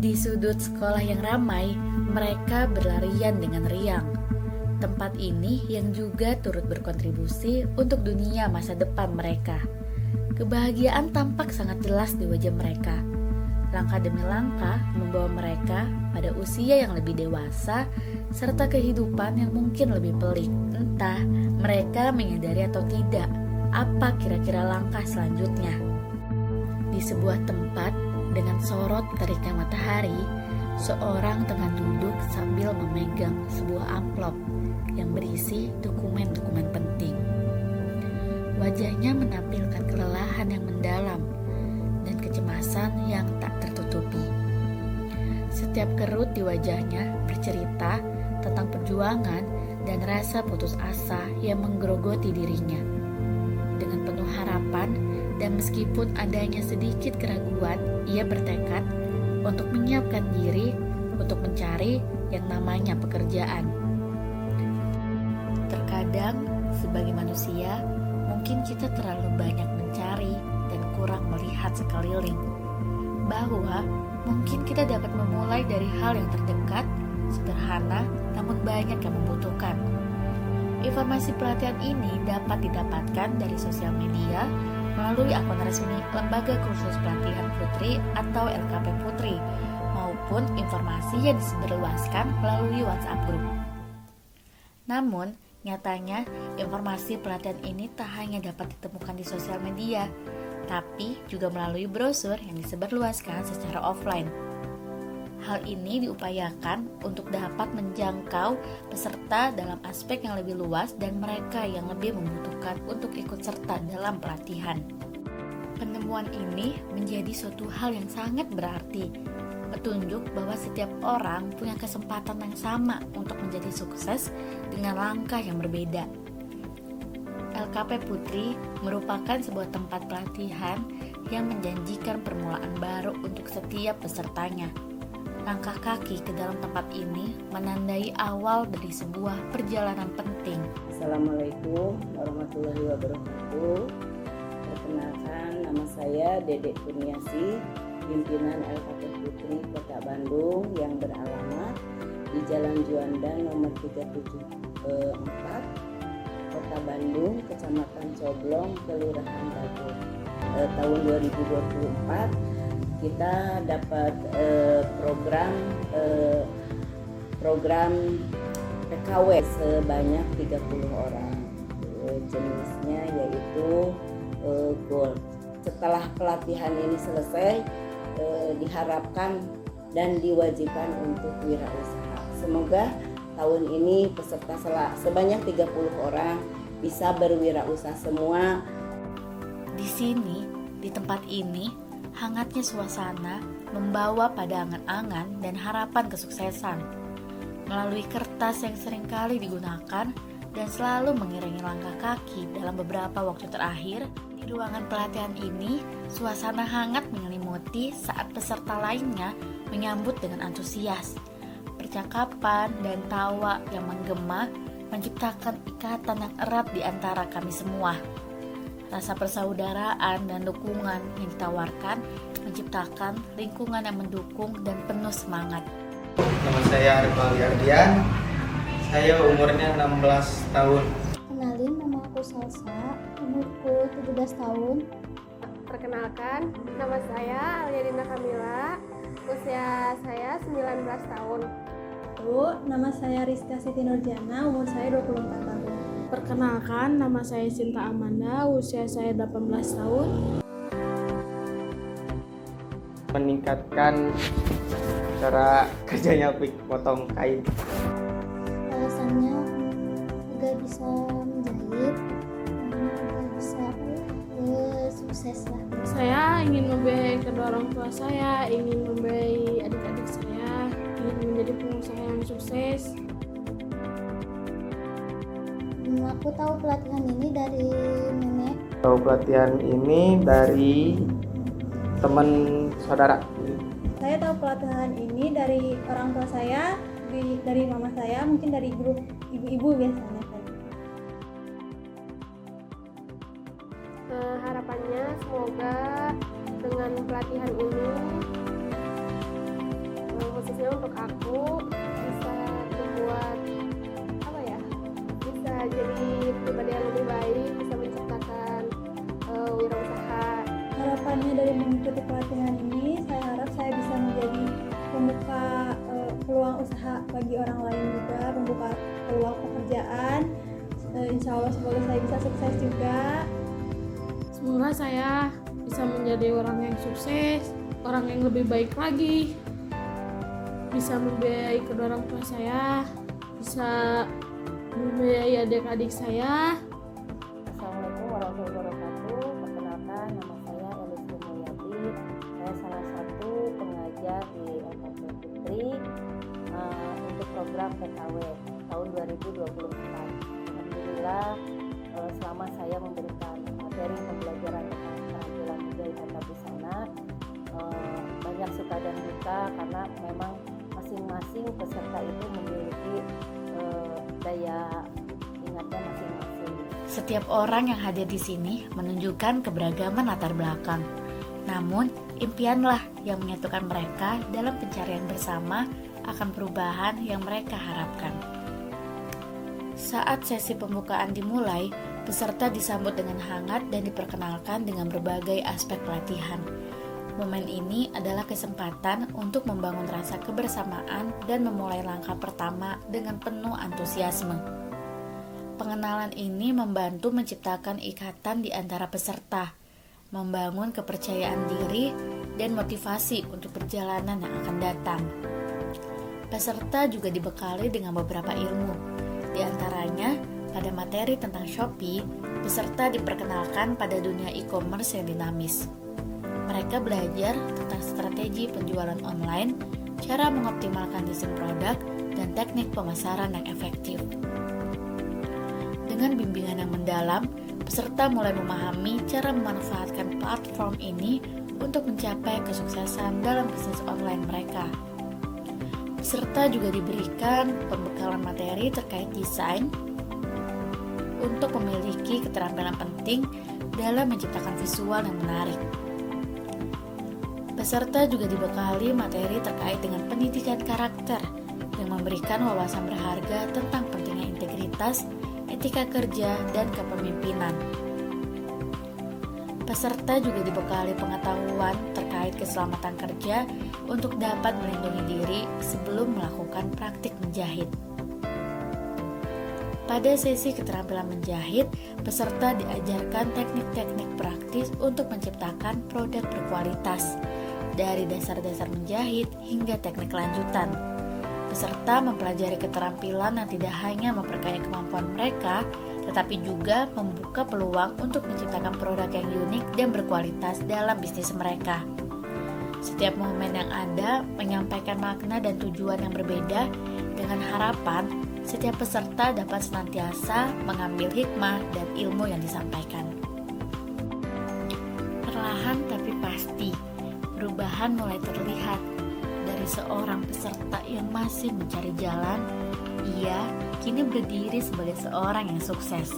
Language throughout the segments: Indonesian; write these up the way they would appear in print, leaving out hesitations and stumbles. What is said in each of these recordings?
Di sudut sekolah yang ramai, mereka berlarian dengan riang. Tempat ini yang juga turut berkontribusi untuk dunia masa depan mereka. Kebahagiaan tampak sangat jelas di wajah mereka. Langkah demi langkah membawa mereka pada usia yang lebih dewasa serta kehidupan yang mungkin lebih pelik. Entah mereka menyadari atau tidak, apa kira-kira langkah selanjutnya. Di sebuah tempat dengan sorot teriknya matahari, seorang tengah duduk sambil memegang sebuah amplop yang berisi dokumen-dokumen penting. Wajahnya menampilkan kelelahan yang mendalam dan kecemasan yang tak tertutupi. Setiap kerut di wajahnya bercerita tentang perjuangan dan rasa putus asa yang menggerogoti dirinya. Dengan penuh harapan dan meskipun adanya sedikit keraguan, ia bertekad untuk menyiapkan diri untuk mencari yang namanya pekerjaan. Terkadang sebagai manusia, mungkin kita terlalu banyak mencari dan kurang melihat sekeliling. Bahwa mungkin kita dapat memulai dari hal yang terdekat, sederhana, namun banyak yang membutuhkan. Informasi pelatihan ini dapat didapatkan dari sosial media melalui akun resmi Lembaga Kursus Pelatihan Putri atau LKP Putri, maupun informasi yang disebarluaskan melalui WhatsApp Group. Namun, nyatanya informasi pelatihan ini tak hanya dapat ditemukan di sosial media, tapi juga melalui brosur yang disebarluaskan secara offline. Hal ini diupayakan untuk dapat menjangkau peserta dalam aspek yang lebih luas dan mereka yang lebih membutuhkan untuk ikut serta dalam pelatihan. Penemuan ini menjadi suatu hal yang sangat berarti, petunjuk bahwa setiap orang punya kesempatan yang sama untuk menjadi sukses dengan langkah yang berbeda. LKP Putri merupakan sebuah tempat pelatihan yang menjanjikan permulaan baru untuk setiap pesertanya. Langkah kaki ke dalam tempat ini menandai awal dari sebuah perjalanan penting. Assalamualaikum warahmatullahi wabarakatuh. Perkenalkan, nama saya Dedek Kurniasi, pimpinan LKP Putri Kota Bandung yang beralamat di Jalan Juanda nomor 374, Kota Bandung, Kecamatan Coblong, Kelurahan Bogor. Tahun 2024 kita dapat program PKW sebanyak 30 orang. Jenisnya yaitu Gold. Setelah pelatihan ini selesai, diharapkan dan diwajibkan untuk wirausaha. Semoga tahun ini peserta sebanyak 30 orang bisa berwirausaha semua. Di sini, di tempat ini, hangatnya suasana membawa pada angan-angan dan harapan kesuksesan. Melalui kertas yang seringkali digunakan dan selalu mengiringi langkah kaki dalam beberapa waktu terakhir, di ruangan pelatihan ini, suasana hangat menyelimuti saat peserta lainnya menyambut dengan antusias. Percakapan dan tawa yang menggema menciptakan ikatan yang erat di antara kami semua. Rasa persaudaraan dan dukungan yang ditawarkan menciptakan lingkungan yang mendukung dan penuh semangat. Nama saya Arifal Yardian, saya umurnya 16 tahun. Kenalin, nama aku Salsa, umurku 17 tahun. Perkenalkan, nama saya Aliadina Kamila, usia saya 19 tahun. Bu, nama saya Rizka Siti Nurjana, umur saya 24 tahun. Perkenalkan, nama saya Sinta Amanda, usia saya 18 tahun. Meningkatkan cara kerjanya potong kain. Alasannya juga bisa menjahit, juga bisa sukses lah. Saya ingin membiayai kedua orang tua saya, ingin membiayai adik-adik saya, ingin menjadi pengusaha yang sukses. Aku tahu pelatihan ini dari nenek. Tahu pelatihan ini dari teman saudara. Saya tahu pelatihan ini dari orang tua saya, dari mama saya, mungkin dari grup ibu-ibu biasanya. Harapannya semoga dengan pelatihan ini khususnya untuk aku bisa membuat bisa jadi pribadi yang lebih baik, bisa menciptakan wirausaha. Harapannya dari mengikuti pelatihan ini, saya harap saya bisa menjadi pembuka peluang usaha bagi orang lain juga, membuka peluang pekerjaan. Insya Allah semoga saya bisa sukses juga. Semoga saya bisa menjadi orang yang sukses, orang yang lebih baik lagi, bisa membiayai kedua orang tua saya, bisa membiayai adik-adik saya. Assalamualaikum warahmatullahi wabarakatuh. Perkenalkan, nama saya Elis Mulyati. Saya salah satu pengajar di SMP Putri untuk program PKW tahun 2024. Alhamdulillah, selama saya memberikan materi pembelajaran tentang keterampilan menjahit atap busana, banyak suka dan duka karena memang masing-masing peserta itu memiliki daya ingatnya masing-masing. Setiap orang yang hadir di sini menunjukkan keberagaman latar belakang. Namun, impianlah yang menyatukan mereka dalam pencarian bersama akan perubahan yang mereka harapkan. Saat sesi pembukaan dimulai, peserta disambut dengan hangat dan diperkenalkan dengan berbagai aspek pelatihan. Momen ini adalah kesempatan untuk membangun rasa kebersamaan dan memulai langkah pertama dengan penuh antusiasme. Pengenalan ini membantu menciptakan ikatan di antara peserta, membangun kepercayaan diri, dan motivasi untuk perjalanan yang akan datang. Peserta juga dibekali dengan beberapa ilmu. Di antaranya, pada materi tentang Shopee, peserta diperkenalkan pada dunia e-commerce yang dinamis. Mereka belajar tentang strategi penjualan online, cara mengoptimalkan desain produk, dan teknik pemasaran yang efektif. Dengan bimbingan yang mendalam, peserta mulai memahami cara memanfaatkan platform ini untuk mencapai kesuksesan dalam bisnis online mereka. Peserta juga diberikan pembekalan materi terkait desain untuk memiliki keterampilan penting dalam menciptakan visual yang menarik. Peserta juga dibekali materi terkait dengan pendidikan karakter yang memberikan wawasan berharga tentang pentingnya integritas, etika kerja, dan kepemimpinan. Peserta juga dibekali pengetahuan terkait keselamatan kerja untuk dapat melindungi diri sebelum melakukan praktik menjahit. Pada sesi keterampilan menjahit, peserta diajarkan teknik-teknik praktis untuk menciptakan produk berkualitas, dari dasar-dasar menjahit hingga teknik lanjutan. Peserta mempelajari keterampilan yang tidak hanya memperkaya kemampuan mereka, tetapi juga membuka peluang untuk menciptakan produk yang unik dan berkualitas dalam bisnis mereka. Setiap momen yang ada menyampaikan makna dan tujuan yang berbeda, dengan harapan setiap peserta dapat senantiasa mengambil hikmah dan ilmu yang disampaikan. Perlahan tapi pasti, perubahan mulai terlihat. Dari seorang peserta yang masih mencari jalan, ia kini berdiri sebagai seorang yang sukses.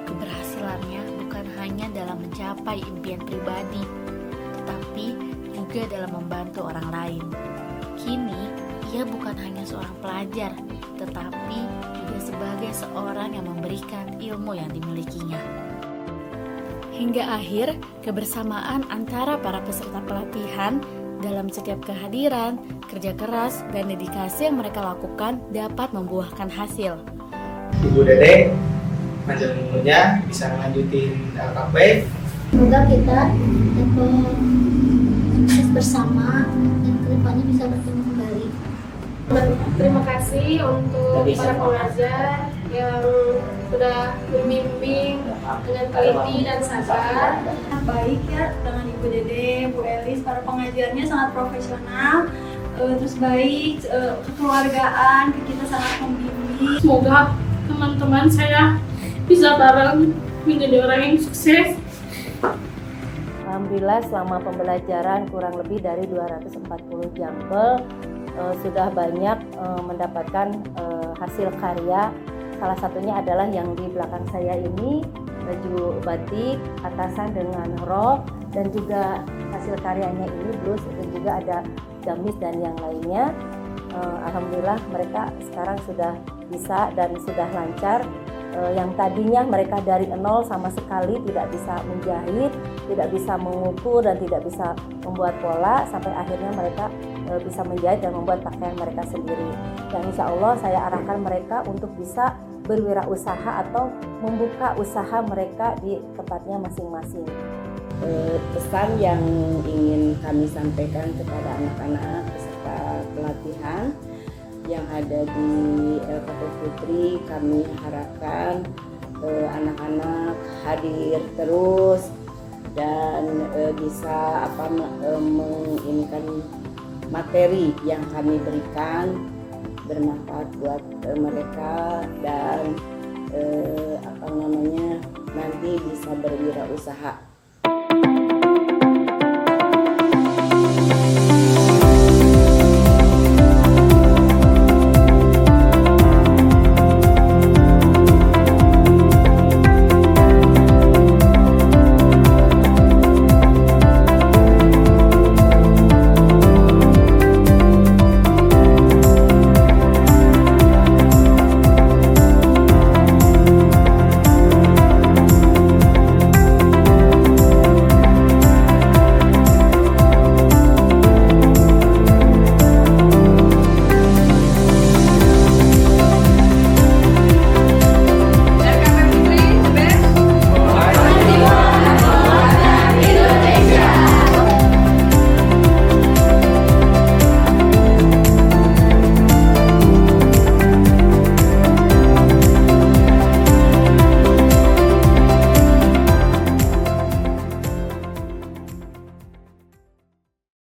Keberhasilannya bukan hanya dalam mencapai impian pribadi, tetapi juga dalam membantu orang lain. Kini, ia bukan hanya seorang pelajar, tetapi juga sebagai seorang yang memberikan ilmu yang dimilikinya. Hingga akhir, kebersamaan antara para peserta pelatihan dalam setiap kehadiran, kerja keras, dan dedikasi yang mereka lakukan dapat membuahkan hasil. Ibu Dede, panjang umurnya, bisa melanjutin LKP. Semoga kita dapat sukses bersama dan kedepannya bisa bertemu kembali. Terima kasih untuk para pengajar yang sudah membimbing dengan teliti dan sabar. Baik ya, dengan Ibu Dede, Bu Elis, para pengajarnya sangat profesional, terus baik, kekeluargaan, kita sangat membimbing. Semoga teman-teman saya bisa bareng menjadi orang yang sukses. Alhamdulillah, selama pembelajaran kurang lebih dari 240 jambel, sudah banyak mendapatkan hasil karya. Salah satunya adalah yang di belakang saya ini, baju batik atasan dengan rok, dan juga hasil karyanya ini blus, dan juga ada gamis dan yang lainnya. Alhamdulillah mereka sekarang sudah bisa dan sudah lancar. Yang tadinya mereka dari nol sama sekali tidak bisa menjahit, tidak bisa mengukur dan tidak bisa membuat pola, sampai akhirnya mereka bisa menjahit dan membuat pakaian mereka sendiri. Dan insya Allah saya arahkan mereka untuk bisa berwirausaha atau membuka usaha mereka di tempatnya masing-masing. Pesan yang ingin kami sampaikan kepada anak-anak peserta pelatihan yang ada di LKP Putri, kami harapkan anak-anak hadir terus dan bisa menginginkan materi yang kami berikan bermanfaat buat mereka dan nanti bisa berwirausaha